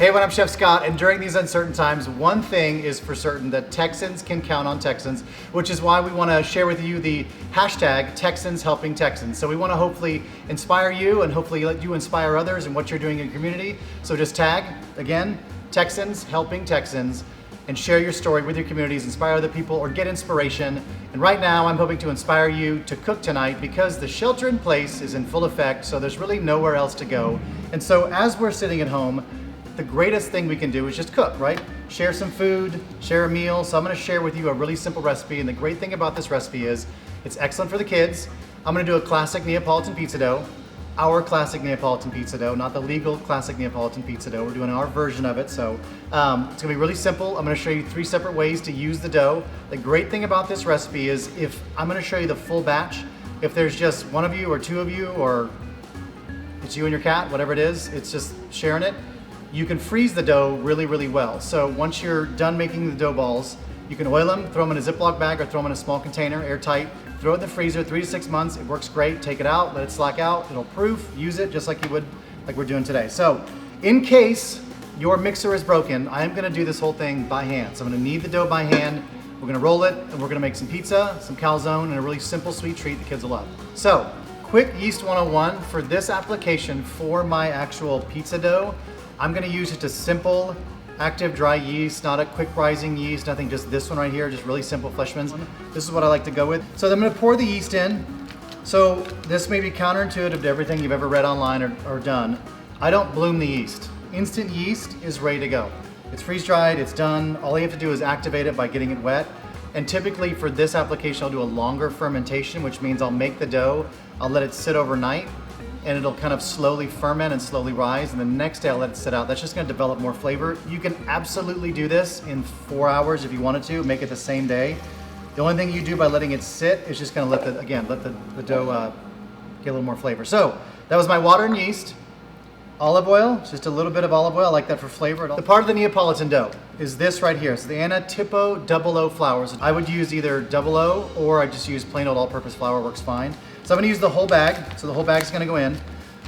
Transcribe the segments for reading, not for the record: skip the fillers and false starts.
Hey, what I'm Chef Scott, and during these uncertain times, one thing is for certain, that Texans can count on Texans, which is why we want to share with you the hashtag Texans Helping Texans. So we want to hopefully inspire you and hopefully let you inspire others in what you're doing in your community. So just tag, again, Texans Helping Texans, and share your story with your communities, inspire other people, or get inspiration. And right now, I'm hoping to inspire you to cook tonight because the shelter in place is in full effect, so there's really nowhere else to go. And so as we're sitting at home, the greatest thing we can do is just cook, right? Share some food, share a meal. So I'm gonna share with you a really simple recipe, and the great thing about this recipe is it's excellent for the kids. I'm gonna do a classic Neapolitan pizza dough, our classic Neapolitan pizza dough, not the legal classic Neapolitan pizza dough. We're doing our version of it, so it's gonna be really simple. I'm gonna show you 3 separate ways to use the dough. The great thing about this recipe is if I'm gonna show you the full batch, if there's just one of you or 2 of you, or it's you and your cat, whatever it is, it's just sharing it. You can freeze the dough really, really well. So once you're done making the dough balls, you can oil them, throw them in a Ziploc bag or throw them in a small container, airtight, throw it in the freezer 3 to 6 months. It works great. Take it out, let it slack out. It'll proof, use it just like you would, like we're doing today. So in case your mixer is broken, I am gonna do this whole thing by hand. So I'm gonna knead the dough by hand. We're gonna roll it, and we're gonna make some pizza, some calzone, and a really simple sweet treat the kids will love. So, quick Yeast 101 for this application for my actual pizza dough. I'm gonna use just a simple active dry yeast, not a quick rising yeast, nothing, just this one right here, just really simple Fleshman's. This is what I like to go with. So I'm gonna pour the yeast in. So this may be counterintuitive to everything you've ever read online or done. I don't bloom the yeast. Instant yeast is ready to go. It's freeze dried, it's done. All you have to do is activate it by getting it wet. And typically for this application, I'll do a longer fermentation, which means I'll make the dough, I'll let it sit overnight, and it'll kind of slowly ferment and slowly rise, and the next day I'll let it sit out. That's just gonna develop more flavor. You can absolutely do this in 4 hours if you wanted to, make it the same day. The only thing you do by letting it sit is just gonna let the dough get a little more flavor. So that was my water and yeast. Olive oil, just a little bit of olive oil, I like that for flavor. The part of the Neapolitan dough is this right here. So the Anna Tipo 00 flours. I would use either 00 or I just use plain old all-purpose flour, works fine. So I'm gonna use the whole bag. So the whole bag's gonna go in.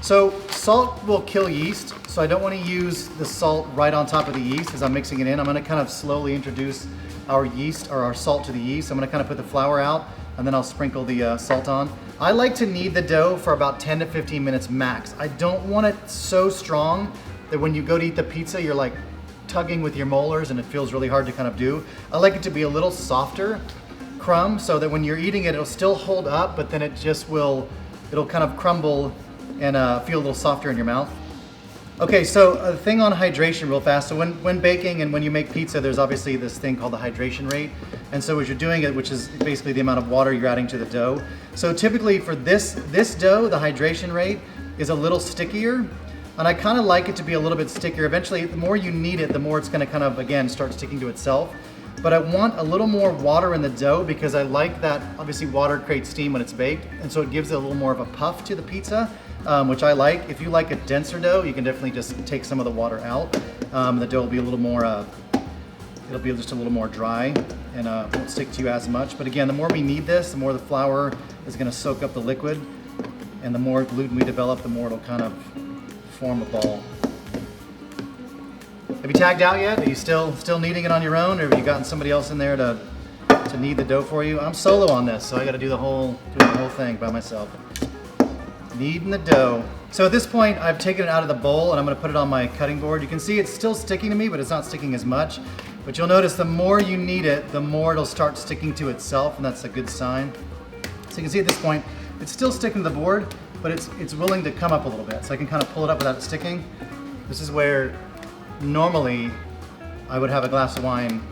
So salt will kill yeast, so I don't wanna use the salt right on top of the yeast as I'm mixing it in. I'm gonna kind of slowly introduce our yeast or our salt to the yeast. I'm gonna kind of put the flour out and then I'll sprinkle the salt on. I like to knead the dough for about 10 to 15 minutes max. I don't want it so strong that when you go to eat the pizza, you're like tugging with your molars and it feels really hard to kind of do. I like it to be a little softer crumb so that when you're eating it, it'll still hold up, but then it just it'll kind of crumble and feel a little softer in your mouth. Okay, so a thing on hydration real fast. So when baking and when you make pizza, there's obviously this thing called the hydration rate. And so as you're doing it, which is basically the amount of water you're adding to the dough. So typically for this dough, the hydration rate is a little stickier. And I kind of like it to be a little bit stickier. Eventually, the more you knead it, the more it's gonna kind of, again, start sticking to itself. But I want a little more water in the dough because I like that, obviously water creates steam when it's baked, and so it gives it a little more of a puff to the pizza, which I like. If you like a denser dough, you can definitely just take some of the water out. The dough will be a little more, it'll be just a little more dry and won't stick to you as much. But again, the more we knead this, the more the flour is gonna soak up the liquid, and the more gluten we develop, the more it'll kind of form a ball. Have you tagged out yet? Are you still kneading it on your own, or have you gotten somebody else in there to knead the dough for you? I'm solo on this, so I got to do the whole thing by myself. Kneading the dough. So at this point, I've taken it out of the bowl and I'm going to put it on my cutting board. You can see it's still sticking to me, but it's not sticking as much. But you'll notice the more you knead it, the more it'll start sticking to itself, and that's a good sign. So you can see at this point, it's still sticking to the board, but it's willing to come up a little bit. So I can kind of pull it up without it sticking. This is where normally I would have a glass of wine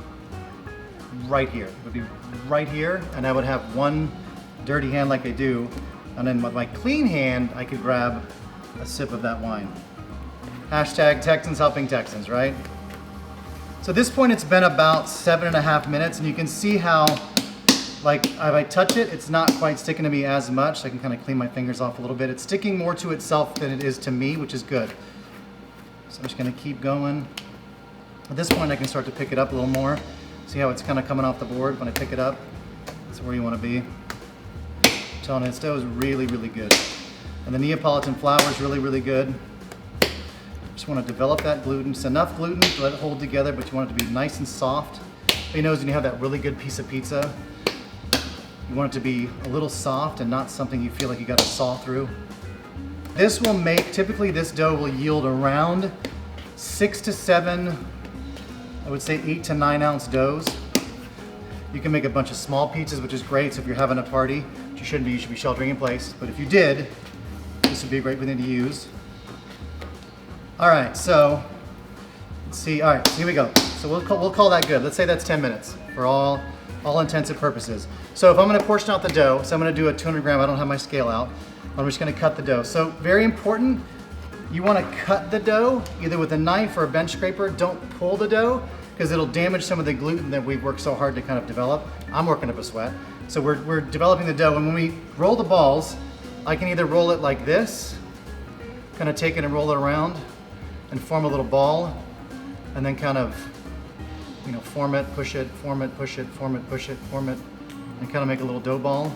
right here. It would be right here, and I would have one dirty hand like I do, and then with my clean hand I could grab a sip of that wine. Hashtag Texans Helping Texans, right? So at this point it's been about 7.5 minutes, and you can see how, like, if I touch it, it's not quite sticking to me as much. So I can kind of clean my fingers off a little bit. It's sticking more to itself than it is to me, which is good. So I'm just gonna keep going. At this point, I can start to pick it up a little more. See how it's kind of coming off the board when I pick it up? That's where you wanna be. I'm telling you, this dough is really, really good. And the Neapolitan flour is really, really good. Just want to develop that gluten. It's enough gluten to let it hold together, but you want it to be nice and soft. You know, when you have that really good piece of pizza, you want it to be a little soft and not something you feel like you got to saw through. This will make, typically this dough will yield around 6 to 7, I would say 8 to 9 ounce doughs. You can make a bunch of small pizzas, which is great. So if you're having a party, which you shouldn't be, you should be sheltering in place. But if you did, this would be a great thing to use. All right, so let's see. All right, here we go. So we'll call that good. Let's say that's 10 minutes for all intents and purposes. So if I'm gonna portion out the dough, so I'm gonna do a 200 gram, I don't have my scale out. I'm just gonna cut the dough. So very important, you wanna cut the dough either with a knife or a bench scraper. Don't pull the dough because it'll damage some of the gluten that we've worked so hard to kind of develop. I'm working up a sweat. So we're developing the dough, and when we roll the balls, I can either roll it like this, kind of take it and roll it around and form a little ball, and then kind of, you know, form it, push it, form it, push it, form it, push it, form it, and kind of make a little dough ball.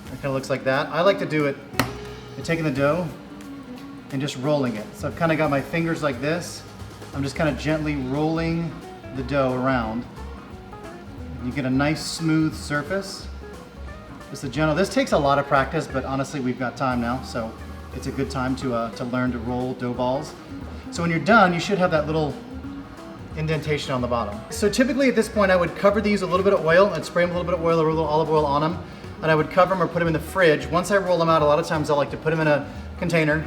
It kind of looks like that. I like to do it by taking the dough and just rolling it. So I've kind of got my fingers like this. I'm just kind of gently rolling the dough around. You get a nice smooth surface. Just a gentle, this takes a lot of practice, but honestly we've got time now, so it's a good time to learn to roll dough balls. So when you're done, you should have that little indentation on the bottom. So typically at this point I would cover these with a little bit of oil. I'd spray them with a little bit of oil or a little olive oil on them, and I would cover them or put them in the fridge. Once I roll them out, a lot of times I like to put them in a container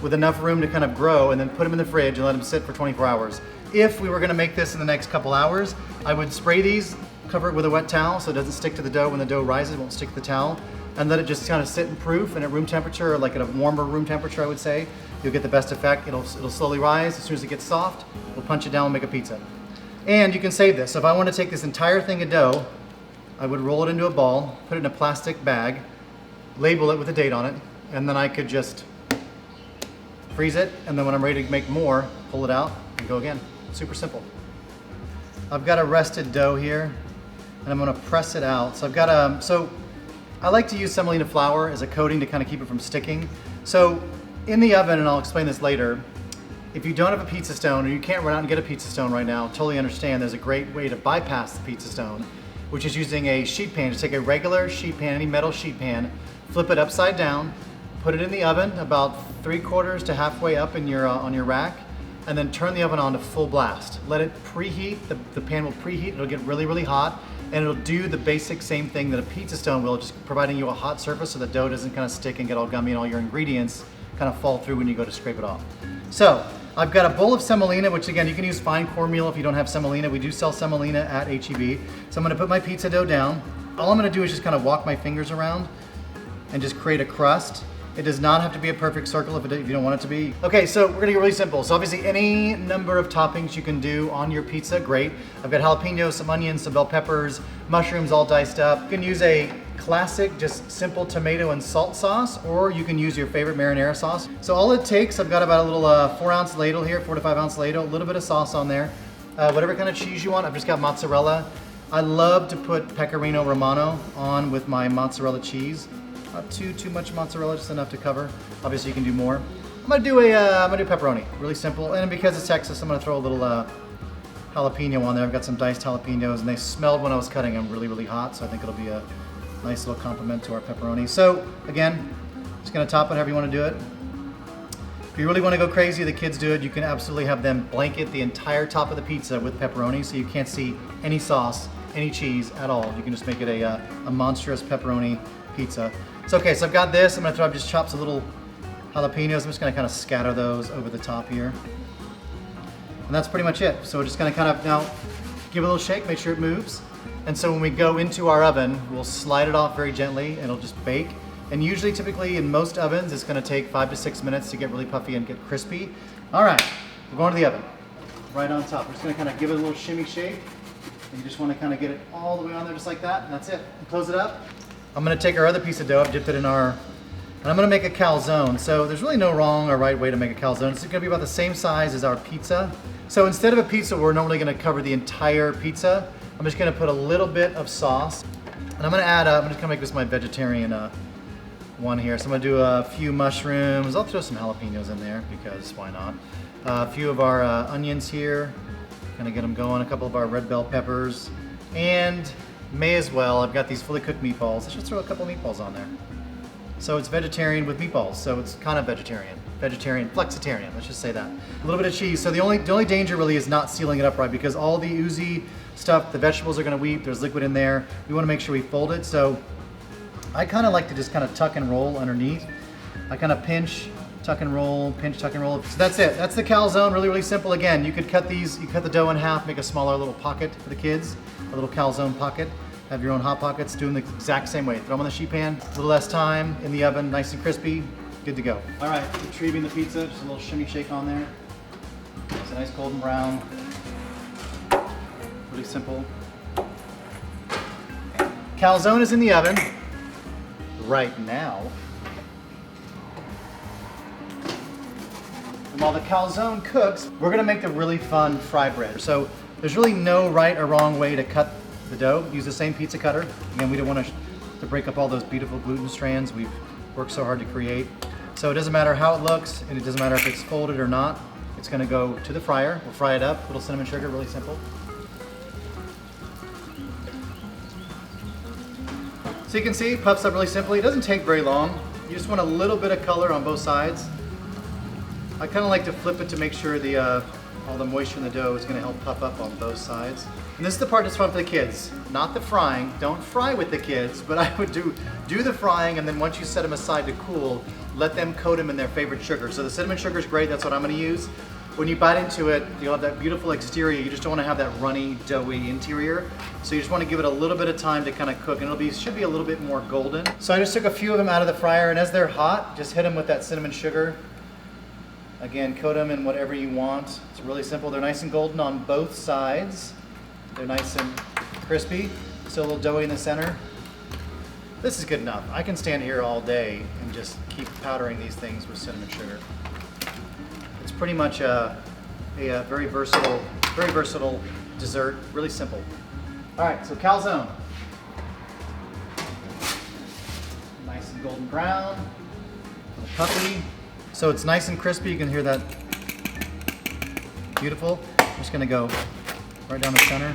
with enough room to kind of grow, and then put them in the fridge and let them sit for 24 hours. If we were gonna make this in the next couple hours, I would spray these, cover it with a wet towel so it doesn't stick to the dough. When the dough rises, it won't stick to the towel, and let it just kind of sit in proof and at room temperature, or like at a warmer room temperature, I would say. You'll get the best effect. It'll slowly rise. As soon as it gets soft, we'll punch it down and make a pizza. And you can save this. So if I want to take this entire thing of dough, I would roll it into a ball, put it in a plastic bag, label it with a date on it, and then I could just freeze it, and then when I'm ready to make more, pull it out and go again. Super simple. I've got a rested dough here, and I'm gonna press it out. So I've got so I like to use semolina flour as a coating to kind of keep it from sticking. So in the oven, and I'll explain this later, if you don't have a pizza stone or you can't run out and get a pizza stone right now, totally understand. There's a great way to bypass the pizza stone, which is using a sheet pan. Just take a regular sheet pan, any metal sheet pan, flip it upside down, put it in the oven about 3/4 to halfway up in your on your rack, and then turn the oven on to full blast. Let it preheat, the pan will preheat, it'll get really, really hot, and it'll do the basic same thing that a pizza stone will, just providing you a hot surface so the dough doesn't kind of stick and get all gummy and all your ingredients kind of fall through when you go to scrape it off. So I've got a bowl of semolina, which again, you can use fine cornmeal if you don't have semolina. We do sell semolina at H-E-B. So I'm gonna put my pizza dough down. All I'm gonna do is just kind of walk my fingers around and just create a crust. It does not have to be a perfect circle if you don't want it to be. Okay, so we're gonna get really simple. So obviously any number of toppings you can do on your pizza, great. I've got jalapenos, some onions, some bell peppers, mushrooms all diced up. You can use a classic, just simple tomato and salt sauce, or you can use your favorite marinara sauce. So all it takes, I've got about a little 4-ounce ladle here, 4 to 5 ounce ladle, a little bit of sauce on there. Whatever kind of cheese you want. I've just got mozzarella. I love to put pecorino romano on with my mozzarella cheese. Not too much mozzarella, just enough to cover. Obviously you can do more. I'm gonna do pepperoni, really simple. And because it's Texas, I'm gonna throw a little jalapeno on there. I've got some diced jalapenos, and they smelled when I was cutting them really, really hot, so I think it'll be a nice little compliment to our pepperoni. So again, just gonna top it however you wanna do it. If you really wanna go crazy, the kids do it, you can absolutely have them blanket the entire top of the pizza with pepperoni so you can't see any sauce, any cheese at all. You can just make it a monstrous pepperoni pizza. So okay, so I've got this. I'm gonna throw up just chops of little jalapenos. I'm just gonna kind of scatter those over the top here. And that's pretty much it. So we're just gonna kind of now give it a little shake, make sure it moves. And so when we go into our oven, we'll slide it off very gently and it'll just bake. And usually, typically in most ovens, it's gonna take 5 to 6 minutes to get really puffy and get crispy. All right, we're going to the oven. Right on top. We're just gonna kind of give it a little shimmy shake. And you just wanna kind of get it all the way on there just like that, and that's it. And close it up. I'm gonna take our other piece of dough, I've dipped it in and I'm gonna make a calzone. So there's really no wrong or right way to make a calzone. It's gonna be about the same size as our pizza. So instead of a pizza, we're normally gonna cover the entire pizza. I'm just gonna put a little bit of sauce. And I'm gonna add, I'm just gonna make this my vegetarian one here. So I'm gonna do a few mushrooms. I'll throw some jalapenos in there because why not? A few of our onions here. Gonna get them going. A couple of our red bell peppers. And may as well, I've got these fully cooked meatballs. Let's just throw a couple meatballs on there. So it's vegetarian with meatballs, so it's kind of vegetarian. Vegetarian, flexitarian, let's just say that. A little bit of cheese. So the only danger really is not sealing it up right, because all the oozy stuff, the vegetables are gonna weep, there's liquid in there. We wanna make sure we fold it. So I kind of like to just kind of tuck and roll underneath. I kind of pinch, tuck and roll, pinch, tuck and roll. So that's it, that's the calzone, really, really simple. Again, you could cut these, you cut the dough in half, make a smaller little pocket for the kids, a little calzone pocket. Have your own hot pockets, do them the exact same way. Throw them on the sheet pan, a little less time, in the oven, nice and crispy, good to go. All right, retrieving the pizza, just a little shimmy shake on there. It's a nice golden brown, really simple. Calzone is in the oven right now. And while the calzone cooks, we're gonna make the really fun fry bread. So there's really no right or wrong way to cut the dough. Use the same pizza cutter. Again, we don't want to break up all those beautiful gluten strands we've worked so hard to create. So it doesn't matter how it looks, and it doesn't matter if it's folded or not. It's gonna go to the fryer. We'll fry it up, little cinnamon sugar, really simple. So you can see, it puffs up really simply. It doesn't take very long. You just want a little bit of color on both sides. I kind of like to flip it to make sure all the moisture in the dough is going to help puff up on both sides. And this is the part that's fun for the kids, not the frying. Don't fry with the kids, but I would do the frying, and then once you set them aside to cool, let them coat them in their favorite sugar. So the cinnamon sugar is great, that's what I'm going to use. When you bite into it, you'll have that beautiful exterior. You just don't want to have that runny, doughy interior. So you just want to give it a little bit of time to kind of cook, and should be a little bit more golden. So I just took a few of them out of the fryer, and as they're hot, just hit them with that cinnamon sugar. Again, coat them in whatever you want. It's really simple. They're nice and golden on both sides. They're nice and crispy. Still a little doughy in the center. This is good enough. I can stand here all day and just keep powdering these things with cinnamon sugar. It's pretty much a very versatile dessert. Really simple. All right, so calzone. Nice and golden brown. A little puffy. So it's nice and crispy. You can hear that. Beautiful. I'm just gonna go right down the center.